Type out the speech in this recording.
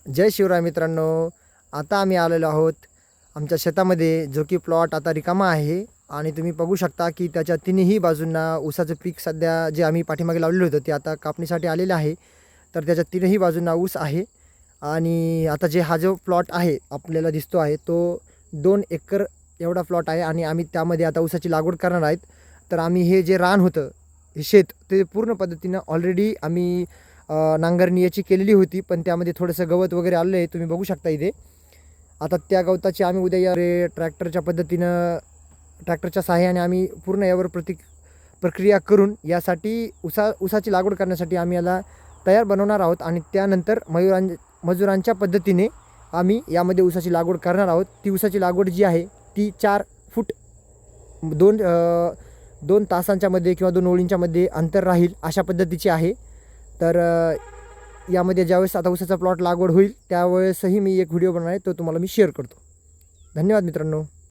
जय शिवराय मित्रांनो. आता आम्ही आलेलो आहोत आमच्या शेतामध्ये, जो की प्लॉट आता रिकामा आहे. आणि तुम्ही बघू शकता की त्याच्या तिन्ही बाजूंना ऊसाचं पीक सध्या जे आम्ही पाठीमागे लावलेलं होतं ते आता कापणीसाठी आलेलं आहे. तर त्याच्या तिन्ही बाजूंना ऊस आहे. आणि आता हा जो प्लॉट आहे आपल्याला दिसतो आहे तो 2 एकर एवढा प्लॉट आहे. आणि आम्ही त्यामध्ये आता ऊसाची लागवड करणार आहेत. तर आम्ही हे जे रान होतं, हे शेत, ते पूर्ण पद्धतीनं ऑलरेडी आम्ही नांगरणी याची केलेली होती, पण त्यामध्ये थोडंसं गवत वगैरे आलेलं आहे, तुम्ही बघू शकता इथे. आता त्या गवताची आम्ही उद्या या ट्रॅक्टरच्या सहाय्याने आम्ही पूर्ण यावर प्रक्रिया करून यासाठी ऊसाची लागवड करण्यासाठी आम्ही याला तयार बनवणार आहोत. आणि त्यानंतर मजुरांच्या पद्धतीने आम्ही यामध्ये ऊसाची लागवड करणार आहोत. ती ऊसाची लागवड जी आहे ती 4 फूट 2 तासांच्या मध्ये किंवा 2 ओळींच्या मध्ये अंतर राहील अशा पद्धतीची आहे. तर यामध्ये ज्यावेळेस आता ऊसाचा प्लॉट लागवड होईल त्यावेळेसही मी एक व्हिडिओ बनवणार आहे, तो तुम्हाला मी शेअर करतो. धन्यवाद मित्रांनो.